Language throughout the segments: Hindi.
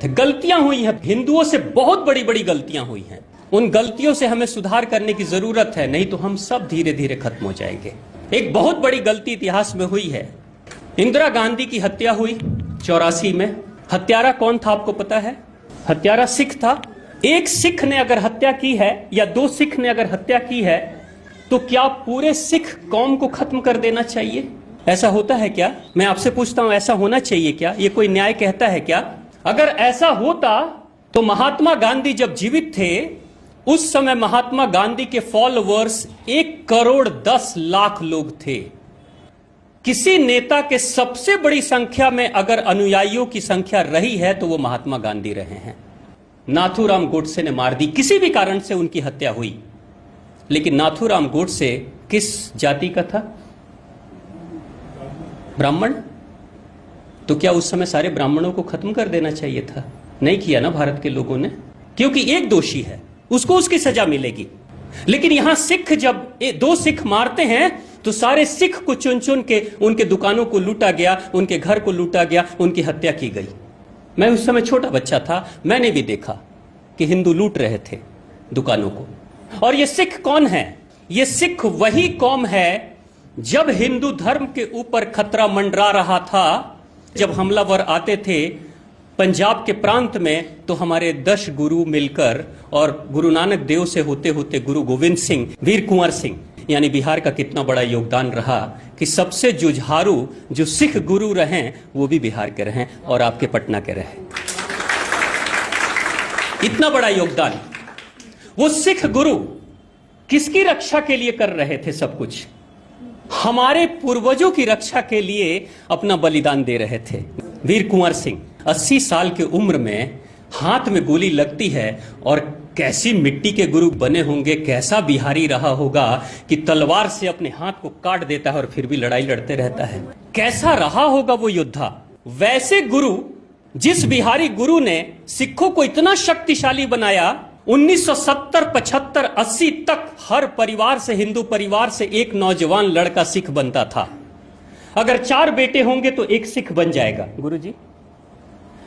गलतियां हुई हैं, हिंदुओं से बहुत बड़ी बड़ी गलतियां हुई हैं। उन गलतियों से हमें सुधार करने की जरूरत है, नहीं तो हम सब धीरे धीरे खत्म हो जाएंगे। एक बहुत बड़ी गलती इतिहास में हुई है। इंदिरा गांधी की हत्या हुई 84 में। हत्यारा कौन था आपको पता है? हत्यारा सिख था। एक सिख ने अगर हत्या की है या दो सिख ने अगर हत्या की है तो क्या पूरे सिख कौम को खत्म कर देना चाहिए? ऐसा होता है क्या? मैं आपसे पूछता हूं, ऐसा होना चाहिए क्या? ये कोई न्याय कहता है क्या? अगर ऐसा होता तो महात्मा गांधी जब जीवित थे उस समय महात्मा गांधी के फॉलोअर्स 1,10,00,000 लोग थे। किसी नेता के सबसे बड़ी संख्या में अगर अनुयायियों की संख्या रही है तो वो महात्मा गांधी रहे हैं। नाथूराम गोडसे ने मार दी, किसी भी कारण से उनकी हत्या हुई। लेकिन नाथूराम गोडसे किस जाति का था? ब्राह्मण। तो क्या उस समय सारे ब्राह्मणों को खत्म कर देना चाहिए था? नहीं किया ना भारत के लोगों ने, क्योंकि एक दोषी है, उसको उसकी सजा मिलेगी। लेकिन यहां सिख जब दो सिख मारते हैं तो सारे सिख को चुन चुन के उनके दुकानों को लूटा गया, उनके घर को लूटा गया, उनकी हत्या की गई। मैं उस समय छोटा बच्चा था, मैंने भी देखा कि हिंदू लूट रहे थे दुकानों को। और ये सिख कौन है? ये सिख वही कौम है जब हिंदू धर्म के ऊपर खतरा मंडरा रहा था, जब हमलावर आते थे पंजाब के प्रांत में, तो हमारे 10 गुरु मिलकर और गुरु नानक देव से होते होते गुरु गोविंद सिंह, वीर कुंवर सिंह, यानी बिहार का कितना बड़ा योगदान रहा कि सबसे जुझारू जो सिख गुरु रहे वो भी बिहार के रहे और आपके पटना के रहे। इतना बड़ा योगदान। वो सिख गुरु किसकी रक्षा के लिए कर रहे थे? सब कुछ हमारे पूर्वजों की रक्षा के लिए अपना बलिदान दे रहे थे। वीर कुंवर सिंह 80 साल की उम्र में हाथ में गोली लगती है और कैसी मिट्टी के गुरु बने होंगे, कैसा बिहारी रहा होगा कि तलवार से अपने हाथ को काट देता है और फिर भी लड़ाई लड़ते रहता है। कैसा रहा होगा वो योद्धा। वैसे गुरु, जिस बिहारी गुरु ने सिखों को इतना शक्तिशाली बनाया, 1970, 75, 80 तक हर परिवार से, हिंदू परिवार से एक नौजवान लड़का सिख बनता था। अगर 4 बेटे होंगे तो एक सिख बन जाएगा गुरुजी।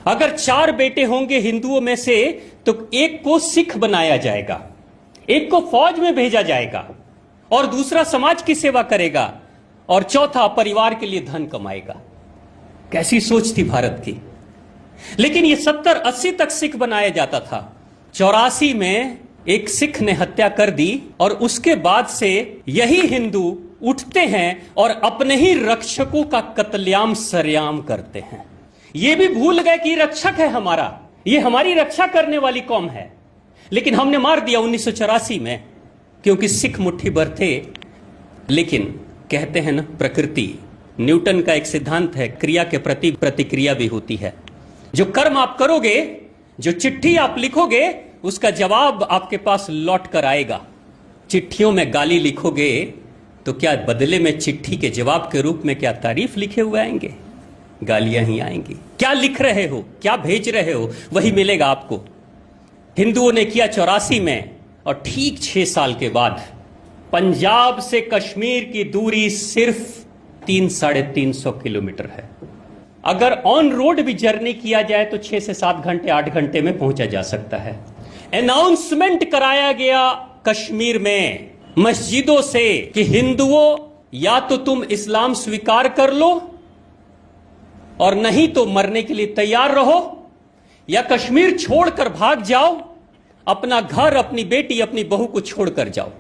अगर 4 बेटे होंगे हिंदुओं में से तो एक को सिख बनाया जाएगा, एक को फौज में भेजा जाएगा और दूसरा समाज की सेवा करेगा और चौथा परिवार के लिए धन कमाएगा। कैसी सोच थी भारत की। लेकिन ये 70-80 तक सिख बनाया जाता था। 84 में एक सिख ने हत्या कर दी और उसके बाद से यही हिंदू उठते हैं और अपने ही रक्षकों का कत्लेआम सरेआम करते हैं। ये भी भूल गए कि रक्षक है हमारा, ये हमारी रक्षा करने वाली कौम है। लेकिन हमने मार दिया 1984 में, क्योंकि सिख मुट्ठी भर थे। लेकिन कहते हैं ना, प्रकृति, न्यूटन का एक सिद्धांत है, क्रिया के प्रति प्रतिक्रिया भी होती है। जो कर्म आप करोगे, जो चिट्ठी आप लिखोगे, उसका जवाब आपके पास लौट कर आएगा। चिट्ठियों में गाली लिखोगे तो क्या बदले में चिट्ठी के जवाब के रूप में क्या तारीफ लिखे हुए आएंगे? गालियां ही आएंगी। क्या लिख रहे हो, क्या भेज रहे हो, वही मिलेगा आपको। हिंदुओं ने किया 84 में, और ठीक 6 साल के बाद पंजाब से कश्मीर की दूरी सिर्फ 300-350 किलोमीटर है। अगर ऑन रोड भी जर्नी किया जाए तो 6 से 7 घंटे, 8 घंटे में पहुंचा जा सकता है। अनाउंसमेंट कराया गया कश्मीर में मस्जिदों से कि हिंदुओं, या तो तुम इस्लाम स्वीकार कर लो और नहीं तो मरने के लिए तैयार रहो, या कश्मीर छोड़कर भाग जाओ, अपना घर, अपनी बेटी, अपनी बहू को छोड़कर जाओ।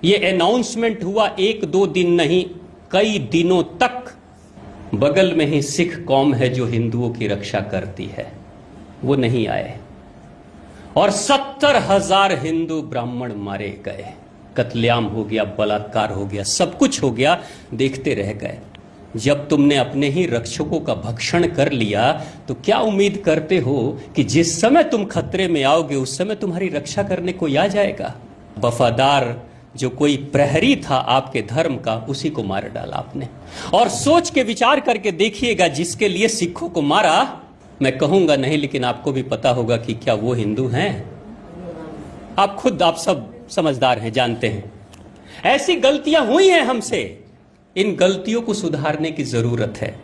यह अनाउंसमेंट हुआ 1-2 दिन नहीं, कई दिनों तक। बगल में ही सिख कौम है जो हिंदुओं की रक्षा करती है, वो नहीं आए और 70,000 हिंदू ब्राह्मण मारे गए। कत्लेआम हो गया, बलात्कार हो गया, सब कुछ हो गया, देखते रह गए। जब तुमने अपने ही रक्षकों का भक्षण कर लिया तो क्या उम्मीद करते हो कि जिस समय तुम खतरे में आओगे उस समय तुम्हारी रक्षा करने कोई आ जाएगा? वफादार जो कोई प्रहरी था आपके धर्म का, उसी को मार डाला आपने। और सोच के विचार करके देखिएगा, जिसके लिए सिखों को मारा, मैं कहूंगा नहीं, लेकिन आपको भी पता होगा कि क्या वो हिंदू हैं? आप खुद, आप सब समझदार हैं, जानते हैं ऐसी गलतियां हुई हैं हमसे। इन गलतियों को सुधारने की जरूरत है।